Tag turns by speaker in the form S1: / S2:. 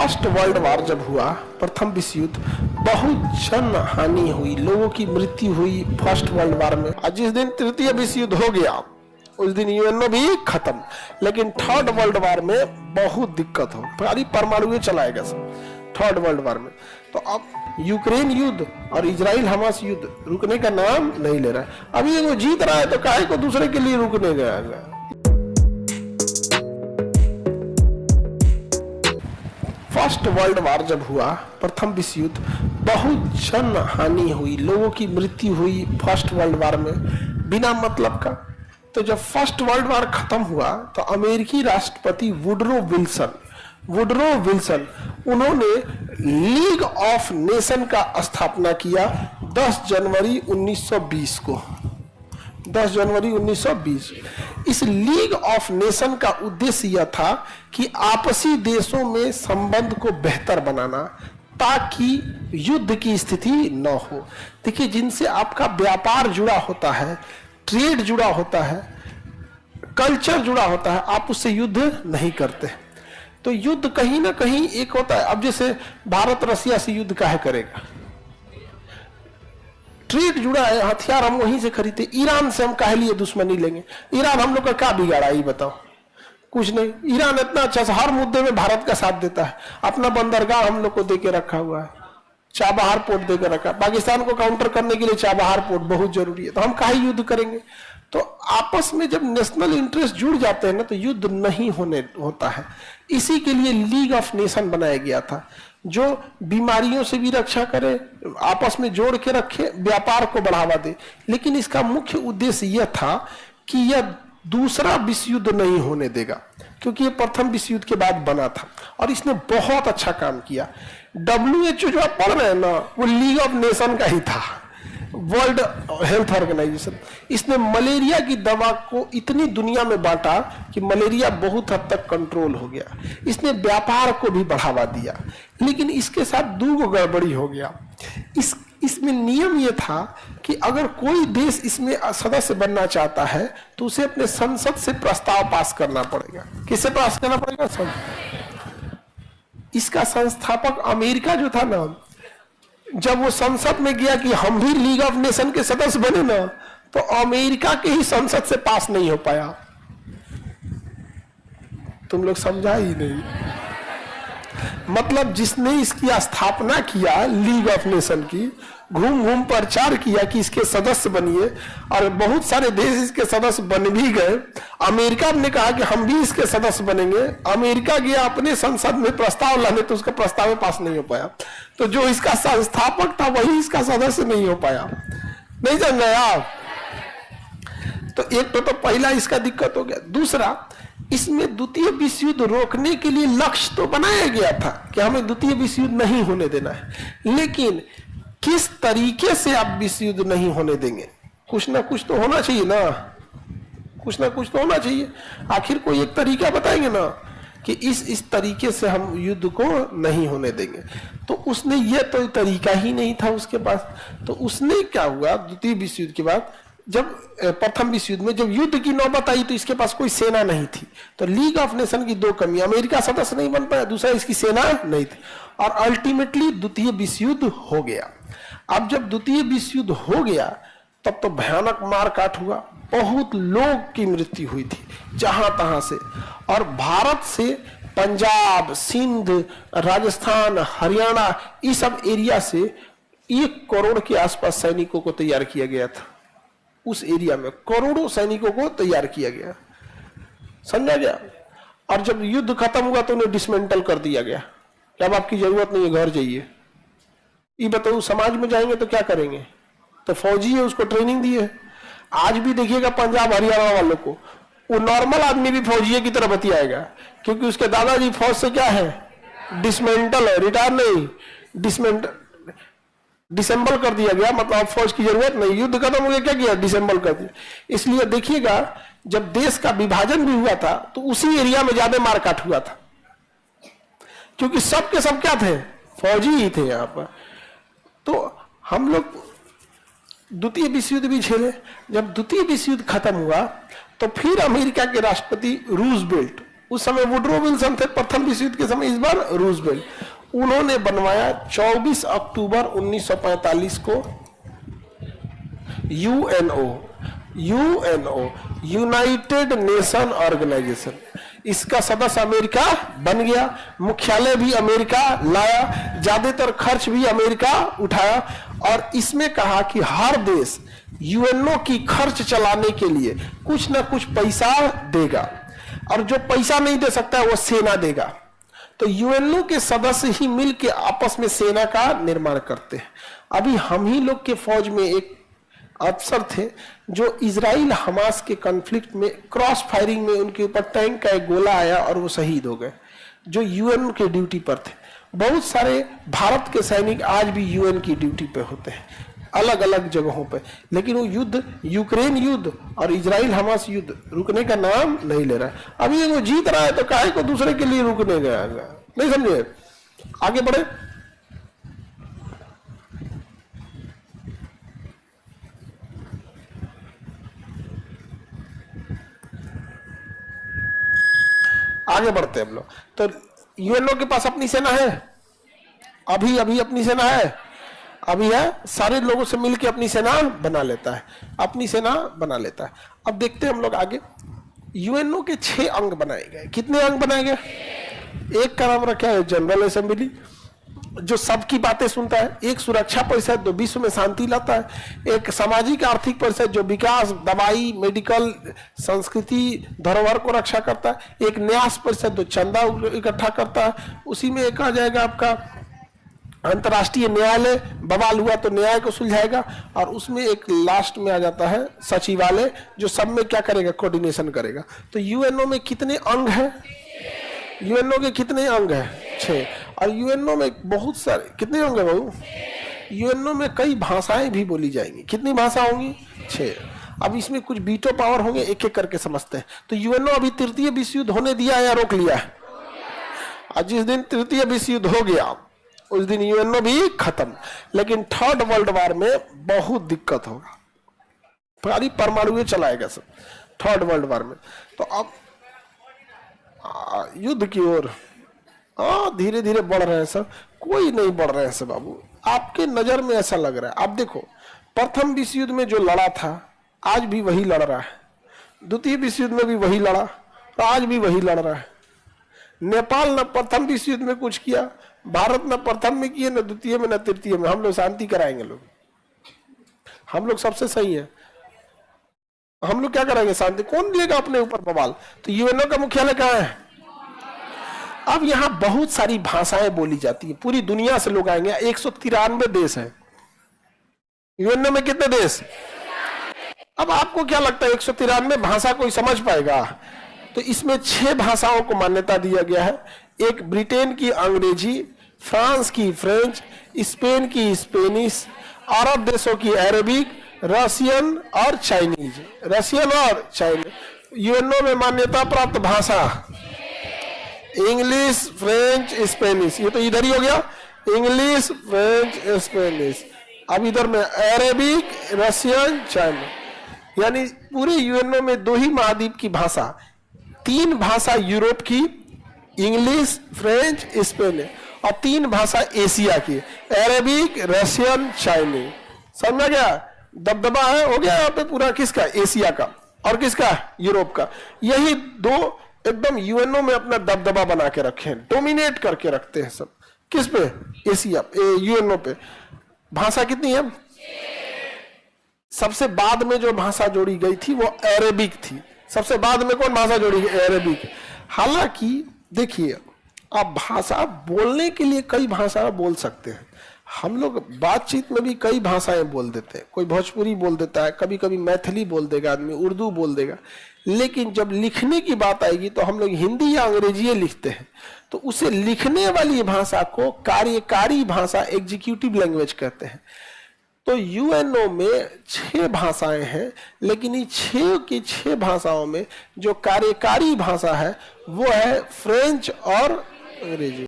S1: First world war जब हुआ, प्रथम विश्व युद्ध, बहुत जन हानि हुई, लोगों की मृत्यु हुई फर्स्ट वर्ल्ड वार में। आज जिस दिन तृतीय विश्व युद्ध हो गया उस दिन यूएनओ भी खत्म, लेकिन थर्ड वर्ल्ड वार में बहुत दिक्कत हो, सारी परमाणु चलाएगा सब थर्ड वर्ल्ड वार में। तो अब यूक्रेन युद्ध और इजराइल हमास युद्ध रुकने का नाम नहीं ले रहा है। अभी वो जीत रहा है तो काहे को दूसरे के लिए रुकने गया। फर्स्ट वर्ल्ड वार जब हुआ, प्रथम विश्व युद्ध, बहुत जन हानि हुई, लोगों की मृत्यु हुई फर्स्ट वर्ल्ड वार में बिना मतलब का। तो जब फर्स्ट वर्ल्ड वार खत्म हुआ तो अमेरिकी राष्ट्रपति वुडरो विल्सन उन्होंने लीग ऑफ नेशन का स्थापना किया 10 जनवरी 1920 को। 10 जनवरी 1920। इस लीग ऑफ नेशन का उद्देश्य यह था कि आपसी देशों में संबंध को बेहतर बनाना ताकि युद्ध की स्थिति न हो। देखिए, जिनसे आपका व्यापार जुड़ा होता है, ट्रेड जुड़ा होता है, कल्चर जुड़ा होता है, आप उससे युद्ध नहीं करते। तो युद्ध कहीं ना कहीं एक होता है। अब जैसे भारत रसिया से युद्ध काहे करेगा? ट्रेड जुड़ा है, हथियार हम वहीं से खरीदते। ईरान से हम काहे लिए दुश्मनी लेंगे? ईरान हम लोग का क्या बिगाड़ा ये बताओ? कुछ नहीं। ईरान इतना अच्छा से हर मुद्दे में भारत का साथ देता है। अपना बंदरगाह हम लोग को देके रखा हुआ है, चाबहार पोर्ट देकर रखा है। पाकिस्तान को काउंटर करने के लिए चाबहार पोर्ट बहुत जरूरी है। तो हम काहे युद्ध करेंगे? तो आपस में जब नेशनल इंटरेस्ट जुड़ जाते हैं ना तो युद्ध नहीं होता है। इसी के लिए लीग ऑफ नेशन बनाया गया था, जो बीमारियों से भी रक्षा करे, आपस में जोड़ के रखे, व्यापार को बढ़ावा दे। लेकिन इसका मुख्य उद्देश्य यह था कि यह दूसरा विश्व युद्ध नहीं होने देगा, क्योंकि यह प्रथम विश्व युद्ध के बाद बना था और इसने बहुत अच्छा काम किया। WHO जो आप पढ़ रहे हैं ना, वो लीग ऑफ नेशन का ही था, वर्ल्ड हेल्थ ऑर्गेनाइजेशन। इसने मलेरिया की दवा को इतनी दुनिया में बांटा कि मलेरिया बहुत हद तक कंट्रोल हो गया। इसने व्यापार को भी बढ़ावा दिया, लेकिन इसके साथ दो गड़बड़ी हो गया। इसमें नियम यह था कि अगर कोई देश इसमें सदस्य बनना चाहता है तो उसे अपने संसद से प्रस्ताव पास करना पड़ेगा। किससे पास करना पड़ेगा? इसका संस्थापक अमेरिका जो था ना, जब वो संसद में गया कि हम भी लीग ऑफ नेशन के सदस्य बने ना, तो अमेरिका के ही संसद से पास नहीं हो पाया। तुम लोग समझा ही नहीं। मतलब जिसने इसकी स्थापना किया लीग ऑफ नेशन की, घूम घूम प्रचार किया कि इसके सदस्य बनिए, और बहुत सारे देश इसके सदस्य बन भी गए। अमेरिका ने कहा कि हम भी इसके सदस्य बनेंगे। अमेरिका गया अपने संसद में प्रस्ताव लाने, तो उसका प्रस्ताव पास नहीं हो पाया। तो जो इसका संस्थापक था वही इसका सदस्य नहीं हो पाया। नहीं समझ रहे आप? तो एक तो पहला इसका दिक्कत हो गया। दूसरा, इसमें द्वितीय विश्व युद्ध रोकने के लिए लक्ष्य तो बनाया गया था कि हमें द्वितीय विश्व युद्ध नहीं होने देना है, लेकिन किस तरीके से आप विश्व युद्ध नहीं होने देंगे? कुछ ना कुछ तो होना चाहिए ना, कुछ ना कुछ तो होना चाहिए। आखिर कोई एक तरीका बताएंगे ना कि इस तरीके से हम युद्ध को नहीं होने देंगे। तो उसने ये तो तरीका ही नहीं था उसके पास। तो उसने क्या हुआ, द्वितीय विश्व युद्ध के बाद, जब प्रथम विश्व युद्ध में जब युद्ध की नौबत आई तो इसके पास कोई सेना नहीं थी। तो लीग ऑफ नेशन की दो कमी, अमेरिका सदस्य नहीं बन पाया, दूसरा इसकी सेना नहीं थी, और अल्टीमेटली द्वितीय विश्व युद्ध हो गया। अब जब द्वितीय विश्व युद्ध हो गया तब तो भयानक मारकाट हुआ, बहुत लोग की मृत्यु हुई थी जहां तहां से। और भारत से पंजाब, सिंध, राजस्थान, हरियाणा, इस सब एरिया से 1 करोड़ के आसपास सैनिकों को तैयार किया गया था। उस एरिया में करोड़ों सैनिकों को तैयार किया गया, समझा गया। और जब युद्ध खत्म हुआ तो उन्हें डिसमेंटल कर दिया गया कि अब आपकी जरूरत नहीं है, घर जाइए। ये बताओ, समाज में जाएंगे तो क्या करेंगे? तो फौजी है, उसको ट्रेनिंग दी है। आज भी देखिएगा पंजाब हरियाणा वालों को, वो नॉर्मल आदमी भी फौजी की तरह बतियाएगा, क्योंकि उसके दादाजी फौज से क्या है, डिसमेंटल है, रिटायर नहीं, डिसेंबल कर दिया गया। मतलब फौज की जरूरत नहीं, युद्ध खत्म हो गया, क्या किया, डिसेंबल कर दिया। इसलिए देखिएगा, जब देश का विभाजन भी हुआ था तो उसी एरिया में ज्यादा मारकाट हुआ था, क्योंकि सब के सब क्या थे, फौजी ही थे यहाँ पर। तो हम लोग द्वितीय विश्व युद्ध भी झेले। जब द्वितीय विश्व युद्ध खत्म हुआ तो फिर अमेरिका के राष्ट्रपति रूजवेल्ट, उस समय वुडरो विल्सन थे प्रथम विश्व युद्ध के समय, इस बार रूजवेल्ट। उन्होंने बनवाया 24 अक्टूबर 1945 को यूएनओ यूनाइटेड नेशन ऑर्गेनाइजेशन, इसका सदस्य अमेरिका बन गया, मुख्यालय भी अमेरिका लाया, ज्यादातर खर्च भी अमेरिका उठाया, और इसमें कहा कि हर देश यूएनओ की खर्च चलाने के लिए कुछ ना कुछ पैसा देगा, और जो पैसा नहीं दे सकता है वो सेना देगा। तो यूएनओ के सदस्य ही मिलकर आपस में सेना का निर्माण करते हैं। अभी हम ही लोग के फौज में एक अफसर थे जो इजराइल हमास के कॉन्फ्लिक्ट में क्रॉस फायरिंग में उनके ऊपर टैंक का एक गोला आया और वो शहीद हो गए, जो यूएन के ड्यूटी पर थे। बहुत सारे भारत के सैनिक आज भी यूएन की ड्यूटी पे होते हैं अलग अलग जगहों पे, लेकिन वो युद्ध, यूक्रेन युद्ध और इजराइल हमास युद्ध रुकने का नाम नहीं ले रहा है। अभी वो जीत रहा है तो काहे को दूसरे के लिए रुकने गया, नहीं समझे? आगे बढ़े। आगे बढ़ते हैं हम लोग। तो यूएनओ के पास अपनी सेना है, अभी अपनी सेना है, अभी है, सारे लोगों से मिलकर अपनी सेना बना लेता है, अपनी सेना बना लेता है। अब देखते हैं हम लोग आगे। यूएनओ के 6 अंग बनाए गए। कितने अंग बनाए गए? एक का नाम रखा है जनरल असेंबली, जो सबकी बातें सुनता है। एक सुरक्षा परिषद, जो विश्व में शांति लाता है। एक सामाजिक आर्थिक परिषद, जो विकास, दवाई, मेडिकल, संस्कृति, धरोहर को रक्षा करता है। एक न्यास परिषद, जो चंदा इकट्ठा करता है। उसी में एक आ जाएगा आपका अंतर्राष्ट्रीय न्यायालय, बवाल हुआ तो न्याय को सुलझाएगा। और उसमें एक लास्ट में आ जाता है सचिवालय, जो सब में क्या करेगा, कोऑर्डिनेशन करेगा। तो यूएनओ में कितने अंग हैं? यूएनओ के कितने अंग हैं? 6। और यूएनओ में बहुत सारे, कितने अंग है बाबू? यूएनओ में कई भाषाएं भी बोली जाएंगी। कितनी भाषा होंगी? 6। अब इसमें कुछ वीटो पावर होंगे, एक एक करके समझते हैं। तो यूएनओ अभी तृतीय विश्व युद्ध होने दिया या रोक लिया है? और जिस दिन तृतीय विश्व युद्ध हो गया उस दिन यूएनओ भी खत्म। लेकिन थर्ड वर्ल्ड वॉर में बहुत दिक्कत होगा, खाली परमाणु चलाएगा सब थर्ड वर्ल्ड वॉर में। तो अब युद्ध की ओर धीरे धीरे बढ़ रहे हैं सब। कोई नहीं बढ़ रहे हैं सब बाबू, आपके नजर में ऐसा लग रहा है। आप देखो, प्रथम विश्व युद्ध में जो लड़ा था आज भी वही लड़ रहा है, द्वितीय विश्व युद्ध में भी वही लड़ा और आज भी वही लड़ रहा है। नेपाल न प्रथम विश्व युद्ध में कुछ किया, भारत न प्रथम में किए, न द्वितीय में, न तृतीय में। हम लोग शांति कराएंगे, लोग हम लोग सबसे सही है, हम लोग क्या कराएंगे? शांति। कौन लेगा अपने ऊपर बवाल? तो यूएनओ का मुख्यालय कहाँ है? अब यहाँ बहुत सारी भाषाएं बोली जाती है, पूरी दुनिया से लोग आएंगे। 193 देश है यूएनओ में। कितने देश? अब आपको क्या लगता है 193 भाषा कोई समझ पाएगा? तो इसमें 6 भाषाओं को मान्यता दिया गया है। एक ब्रिटेन की अंग्रेजी, फ्रांस की फ्रेंच, स्पेन की स्पेनिश, अरब देशों की अरेबिक, रशियन और चाइनीज। रशियन और चाइनीज। यूएनओ में मान्यता प्राप्त भाषा इंग्लिश, फ्रेंच, स्पेनिश। ये तो इधर ही हो गया, इंग्लिश, फ्रेंच, स्पेनिश। अब इधर में अरेबिक, रशियन, चाइनीज। यानी पूरे यूएनओ में 2 ही महाद्वीप की भाषा, 3 भाषा यूरोप की, इंग्लिश, फ्रेंच, स्पेनिश, और 3 भाषा एशिया की, अरेबिक, रशियन, चाइनीज। समझ गया? दबदबा है, हो गया यहाँ पे पूरा। किसका? एशिया का। और किसका? यूरोप का। यही 2 एकदम यूएनओ में अपना दबदबा बना के रखे हैं, डोमिनेट करके रखते हैं सब। किस पे? एशिया, यूएनओ पे। भाषा कितनी है? सबसे बाद में जो भाषा जोड़ी गई थी वो अरेबिक थी। सबसे बाद में कौन भाषा जोड़ी गई? अरेबिक। हालांकि देखिए, आप भाषा बोलने के लिए कई भाषा बोल सकते हैं। हम लोग बातचीत में भी कई भाषाएं बोल देते हैं। कोई भोजपुरी बोल देता है, कभी कभी मैथिली बोल देगा आदमी, उर्दू बोल देगा। लेकिन जब लिखने की बात आएगी तो हम लोग हिंदी या अंग्रेजी लिखते हैं। तो उसे लिखने वाली भाषा को कार्यकारी भाषा, एग्जीक्यूटिव लैंग्वेज कहते हैं। तो यूएनओ में 6 भाषाएं हैं, लेकिन ये 6 की 6 भाषाओं में जो कार्यकारी भाषा है वो है फ्रेंच और अंग्रेजी।